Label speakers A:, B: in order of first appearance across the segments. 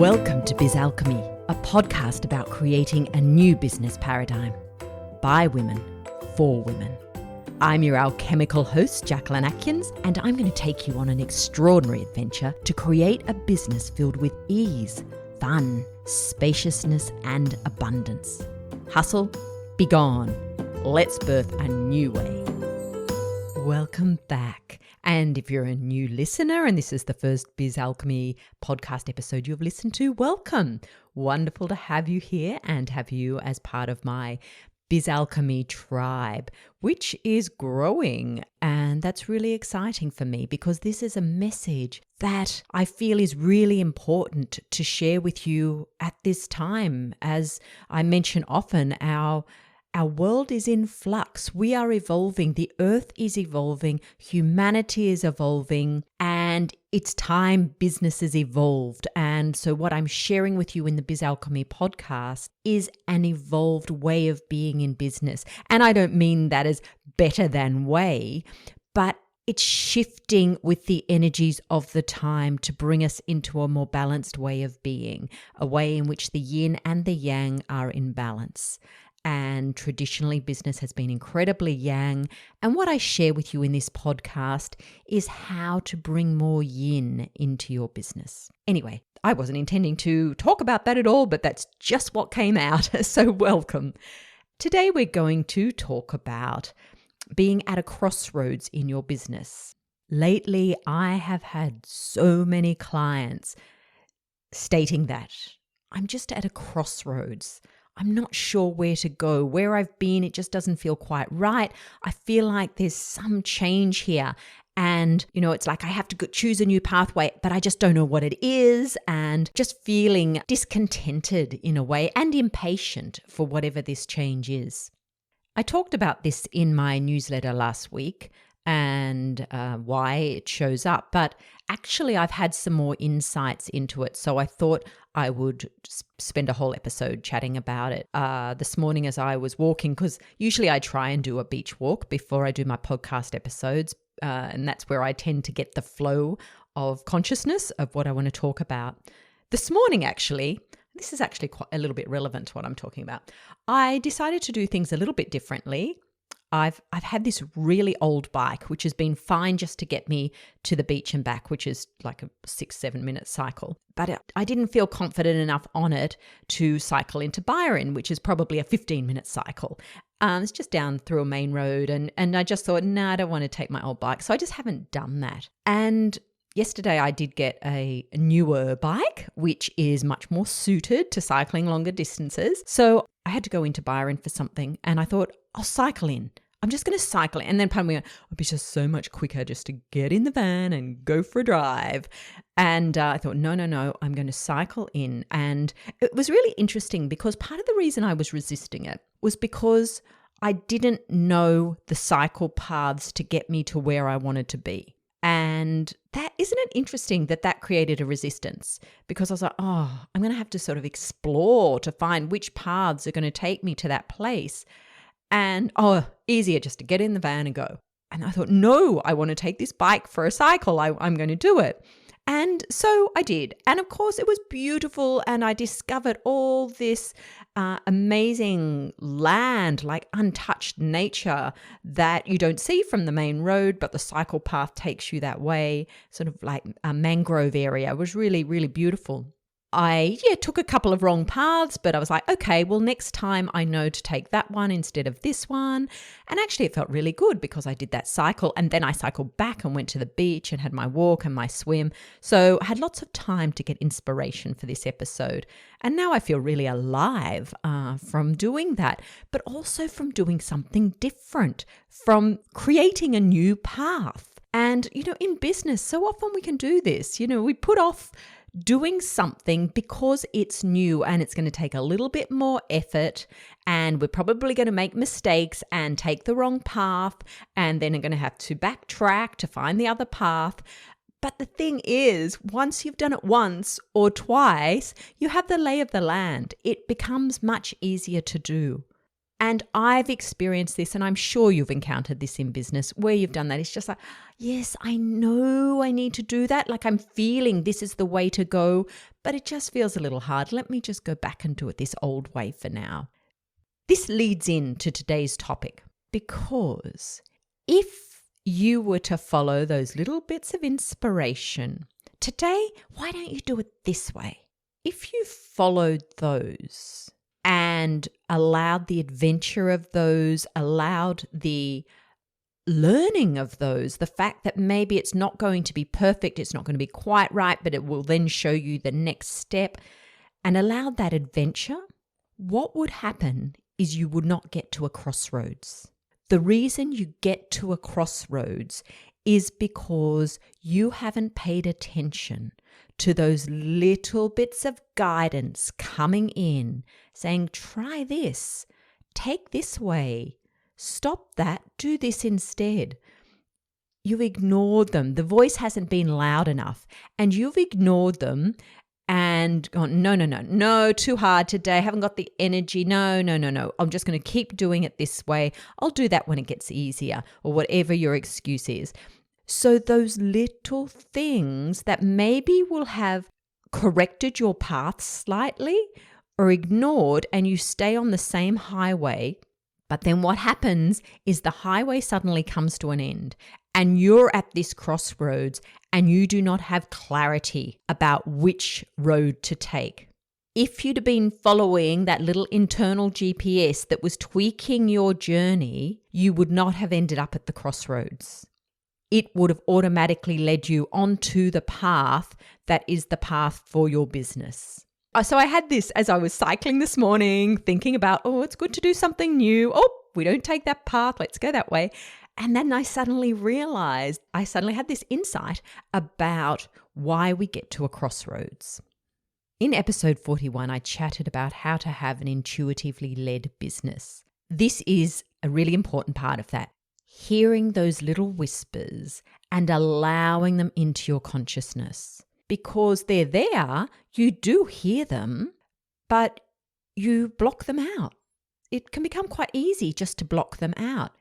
A: Welcome to Biz Alchemy, a podcast about creating a new business paradigm by women, for women. I'm your alchemical host, Jacquelyn, and I'm going to take you on an extraordinary adventure to create a business filled with ease, fun, spaciousness, and abundance. Hustle, be gone. Let's birth a new way. Welcome back. And if you're a new listener and this is the first Biz Alchemy podcast episode you've listened to, welcome. Wonderful to have you here and have you as part of my Biz Alchemy tribe, which is growing. And that's really exciting for me because this is a message that I feel is really important to share with you at this time. As I mention often, our world is in flux. We are evolving. The earth is evolving. Humanity is evolving. And it's time businesses evolved. And so what I'm sharing with you in the Biz Alchemy podcast is an evolved way of being in business. And I don't mean that as better than way, but it's shifting with the energies of the time to bring us into a more balanced way of being, a way in which the yin and the yang are in balance. And traditionally, business has been incredibly yang. And what I share with you in this podcast is how to bring more yin into your business. Anyway, I wasn't intending to talk about that at all, but that's just what came out. So welcome. Today, we're going to talk about being at a crossroads in your business. Lately, I have had so many clients stating that I'm just at a crossroads. I'm not sure where to go. Where I've been, it just doesn't feel quite right. I feel like there's some change here. And, it's like I have to choose a new pathway, but I just don't know what it is. And just feeling discontented in a way and impatient for whatever this change is. I talked about this in my newsletter last week and why it shows up. But actually, I've had some more insights into it. So I thought I would spend a whole episode chatting about it. This morning as I was walking, because usually I try and do a beach walk before I do my podcast episodes. And that's where I tend to get the flow of consciousness of what I want to talk about. This morning, actually, this is actually quite a little bit relevant to what I'm talking about. I decided to do things a little bit differently. I've had this really old bike, which has been fine just to get me to the beach and back, which is like a 6-7 minute cycle. But I didn't feel confident enough on it to cycle into Byron, which is probably a 15-minute cycle. It's just down through a main road. And I just thought, I don't want to take my old bike. So I just haven't done that. And yesterday I did get a newer bike, which is much more suited to cycling longer distances. So I had to go into Byron for something and I thought, I'll cycle in. I'm just going to cycle in. And then part of me went, it'll be just so much quicker just to get in the van and go for a drive. And I thought, no, I'm going to cycle in. And it was really interesting because part of the reason I was resisting it was because I didn't know the cycle paths to get me to where I wanted to be. And isn't it interesting that created a resistance? Because I was like, I'm going to have to sort of explore to find which paths are going to take me to that place. And, easier just to get in the van and go. And I thought, no, I want to take this bike for a cycle. I'm going to do it. And so I did. And of course, it was beautiful. And I discovered all this amazing land, like untouched nature that you don't see from the main road, but the cycle path takes you that way, sort of like a mangrove area. It was really, really beautiful. I took a couple of wrong paths, but I was like, okay, well, next time I know to take that one instead of this one. And actually it felt really good because I did that cycle and then I cycled back and went to the beach and had my walk and my swim. So I had lots of time to get inspiration for this episode. And now I feel really alive from doing that, but also from doing something different, from creating a new path. And, in business, so often we can do this. We put off doing something because it's new and it's going to take a little bit more effort and we're probably going to make mistakes and take the wrong path and then are going to have to backtrack to find the other path. But the thing is, once you've done it once or twice, you have the lay of the land. It becomes much easier to do. And I've experienced this, and I'm sure you've encountered this in business where you've done that. It's just like, yes, I know I need to do that. Like I'm feeling this is the way to go, but it just feels a little hard. Let me just go back and do it this old way for now. This leads into today's topic, because if you were to follow those little bits of inspiration today, why don't you do it this way? If you followed those and allowed the adventure of those, allowed the learning of those, the fact that maybe it's not going to be perfect, it's not going to be quite right, but it will then show you the next step, and allowed that adventure, what would happen is you would not get to a crossroads. The reason you get to a crossroads is because you haven't paid attention to those little bits of guidance coming in, saying, try this, take this way, stop that, do this instead. You've ignored them. The voice hasn't been loud enough, and you've ignored them and gone, no, too hard today. Haven't got the energy. No. I'm just going to keep doing it this way. I'll do that when it gets easier, or whatever your excuse is. So those little things that maybe will have corrected your path slightly or ignored, and you stay on the same highway. But then what happens is the highway suddenly comes to an end, and you're at this crossroads and you do not have clarity about which road to take. If you'd have been following that little internal GPS that was tweaking your journey, you would not have ended up at the crossroads. It would have automatically led you onto the path that is the path for your business. So I had this as I was cycling this morning, thinking about, it's good to do something new. We don't take that path. Let's go that way. And then I suddenly had this insight about why we get to a crossroads. In episode 41, I chatted about how to have an intuitively led business. This is a really important part of that. Hearing those little whispers and allowing them into your consciousness. Because they're there, you do hear them, but you block them out. It can become quite easy just to block them out.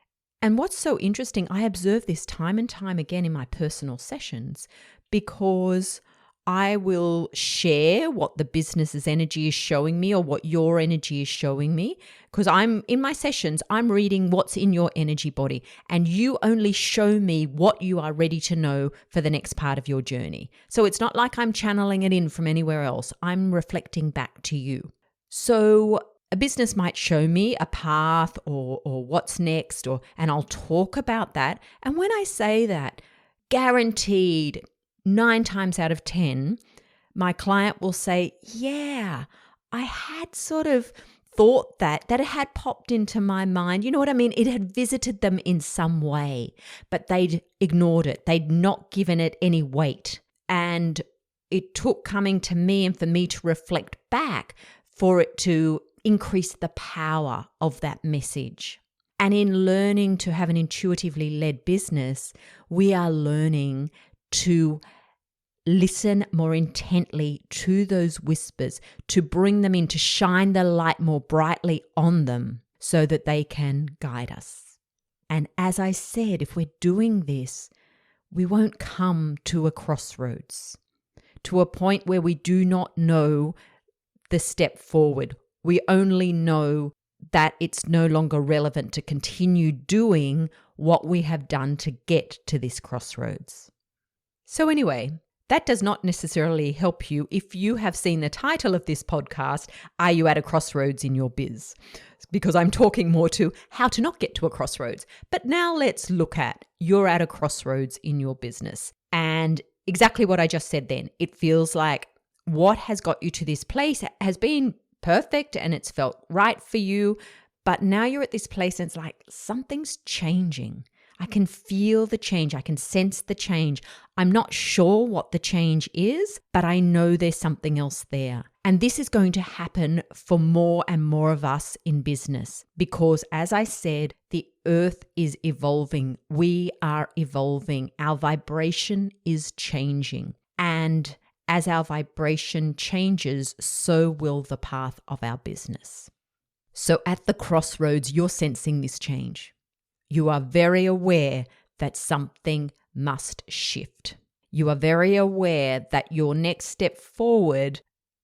A: And what's so interesting, I observe this time and time again in my personal sessions, because I will share what the business's energy is showing me or what your energy is showing me. Because in my sessions, I'm reading what's in your energy body, and you only show me what you are ready to know for the next part of your journey. So it's not like I'm channeling it in from anywhere else. I'm reflecting back to you. So a business might show me a path or what's next, and I'll talk about that. And when I say that, guaranteed 9 times out of 10, my client will say, yeah, I had sort of thought that it had popped into my mind. You know what I mean? It had visited them in some way, but they'd ignored it. They'd not given it any weight. And it took coming to me and for me to reflect back for it to increase the power of that message. And in learning to have an intuitively led business, we are learning to listen more intently to those whispers, to bring them in, to shine the light more brightly on them so that they can guide us. And as I said, if we're doing this, we won't come to a crossroads, to a point where we do not know the step forward. We only know that it's no longer relevant to continue doing what we have done to get to this crossroads. So anyway, that does not necessarily help you if you have seen the title of this podcast, Are You at a Crossroads in Your Biz? Because I'm talking more to how to not get to a crossroads. But now let's look at you're at a crossroads in your business. And exactly what I just said then. It feels like what has got you to this place has been perfect and it's felt right for you. But now you're at this place and it's like something's changing. I can feel the change. I can sense the change. I'm not sure what the change is, but I know there's something else there. And this is going to happen for more and more of us in business because, as I said, the earth is evolving. We are evolving. Our vibration is changing. And as our vibration changes, so will the path of our business. So at the crossroads, you're sensing this change. You are very aware that something must shift. You are very aware that your next step forward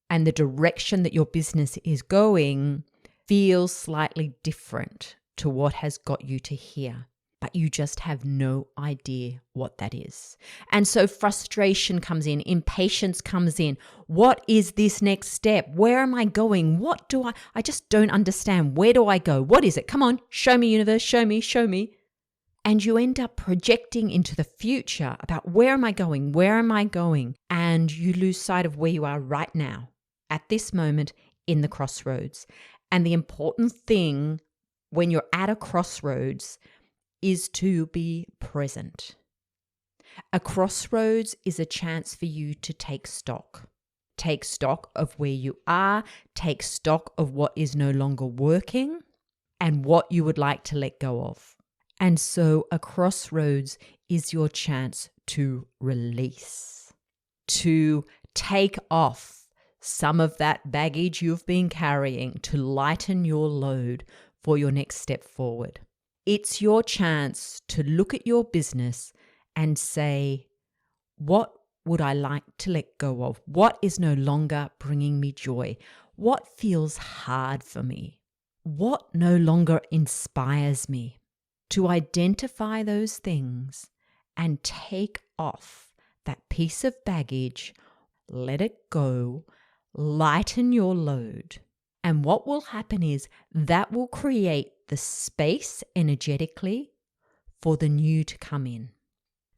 A: and the direction that your business is going feels slightly different to what has got you to here, but you just have no idea what that is. And so frustration comes in, impatience comes in. What is this next step? Where am I going? What do I just don't understand. Where do I go? What is it? Come on, show me, universe, show me, show me. And you end up projecting into the future about where am I going? Where am I going? And you lose sight of where you are right now, at this moment in the crossroads. And the important thing when you're at a crossroads is to be present. A crossroads is a chance for you to take stock. Take stock of where you are, take stock of what is no longer working and what you would like to let go of. And so a crossroads is your chance to release, to take off some of that baggage you've been carrying, to lighten your load for your next step forward. It's your chance to look at your business and say, what would I like to let go of? What is no longer bringing me joy? What feels hard for me? What no longer inspires me? To identify those things and take off that piece of baggage, let it go, lighten your load. And what will happen is that will create the space energetically for the new to come in.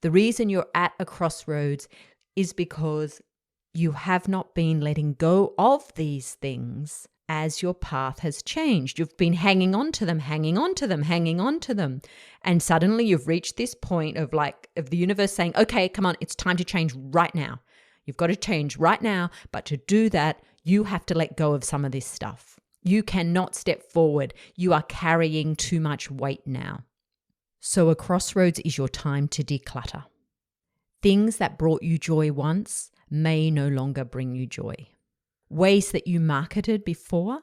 A: The reason you're at a crossroads is because you have not been letting go of these things as your path has changed. You've been hanging on to them, hanging on to them, hanging on to them. And suddenly you've reached this point of the universe saying, okay, come on, it's time to change right now. You've got to change right now. But to do that, you have to let go of some of this stuff. You cannot step forward. You are carrying too much weight now. So a crossroads is your time to declutter. Things that brought you joy once may no longer bring you joy. Ways that you marketed before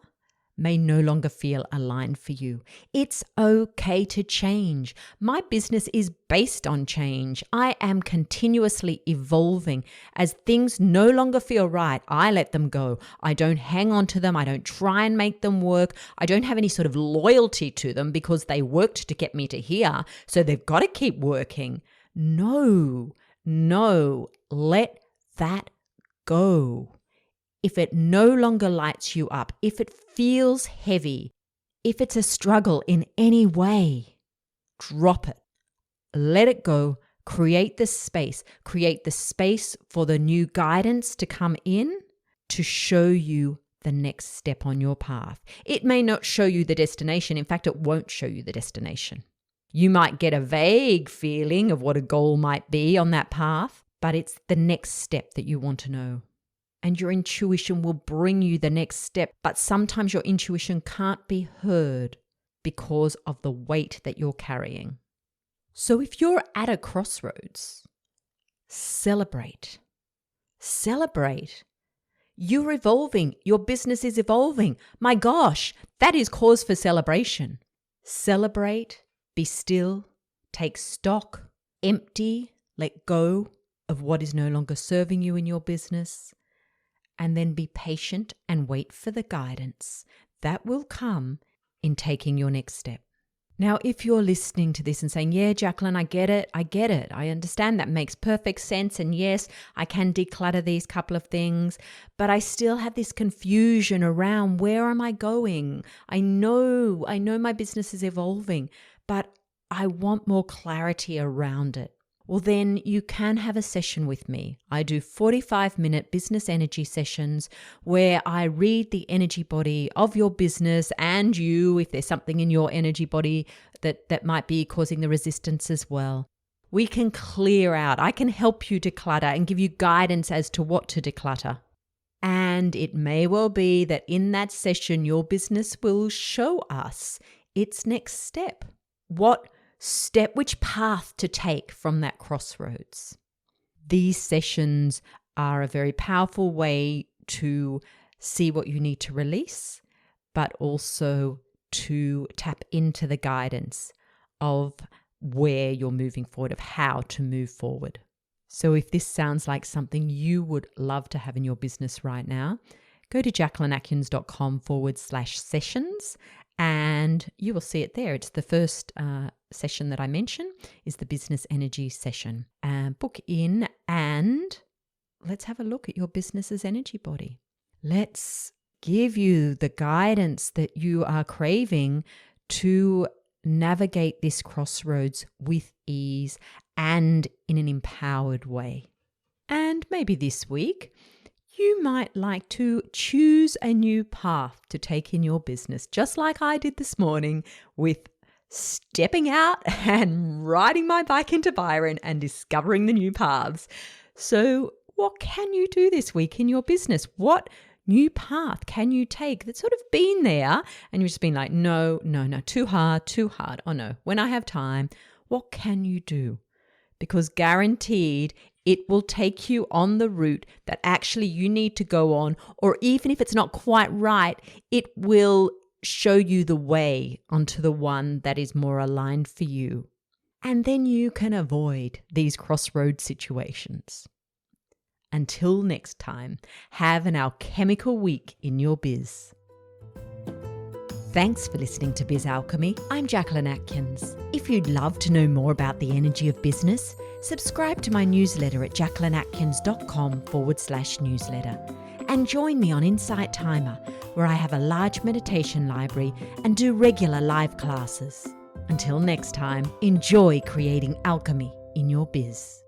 A: may no longer feel aligned for you. It's okay to change. My business is based on change. I am continuously evolving. As things no longer feel right, I let them go. I don't hang on to them. I don't try and make them work. I don't have any sort of loyalty to them because they worked to get me to here, so they've got to keep working. No, let that go. If it no longer lights you up, if it feels heavy, if it's a struggle in any way, drop it. Let it go. Create the space. Create the space for the new guidance to come in to show you the next step on your path. It may not show you the destination. In fact, it won't show you the destination. You might get a vague feeling of what a goal might be on that path, but it's the next step that you want to know. And your intuition will bring you the next step. But sometimes your intuition can't be heard because of the weight that you're carrying. So if you're at a crossroads, celebrate. Celebrate. You're evolving. Your business is evolving. My gosh, that is cause for celebration. Celebrate, be still, take stock, empty, let go of what is no longer serving you in your business. And then be patient and wait for the guidance that will come in taking your next step. Now, if you're listening to this and saying, yeah, Jacquelyn, I get it. I understand that makes perfect sense. And yes, I can declutter these couple of things, but I still have this confusion around where am I going? I know my business is evolving, but I want more clarity around it. Well, then you can have a session with me. I do 45-minute business energy sessions where I read the energy body of your business and you, if there's something in your energy body that might be causing the resistance as well. We can clear out. I can help you declutter and give you guidance as to what to declutter. And it may well be that in that session, your business will show us its next step. Which path to take from that crossroads. These sessions are a very powerful way to see what you need to release, but also to tap into the guidance of where you're moving forward, of how to move forward. So if this sounds like something you would love to have in your business right now, go to jacquelynatkins.com/sessions and you will see it there. It's the first session that I mentioned is the business energy session. Book in and let's have a look at your business's energy body. Let's give you the guidance that you are craving to navigate this crossroads with ease and in an empowered way. And maybe this week, you might like to choose a new path to take in your business, just like I did this morning with stepping out and riding my bike into Byron and discovering the new paths. So what can you do this week in your business? What new path can you take that's sort of been there and you've just been like, no, too hard. Oh no, when I have time, what can you do? Because guaranteed it will take you on the route that actually you need to go on, or even if it's not quite right, it will show you the way onto the one that is more aligned for you. And then you can avoid these crossroad situations. Until next time, have an alchemical week in your biz. Thanks for listening to Biz Alchemy. I'm Jacquelyn Atkins. If you'd love to know more about the energy of business, subscribe to my newsletter at jacquelynatkins.com/newsletter and join me on Insight Timer, where I have a large meditation library and do regular live classes. Until next time, enjoy creating alchemy in your biz.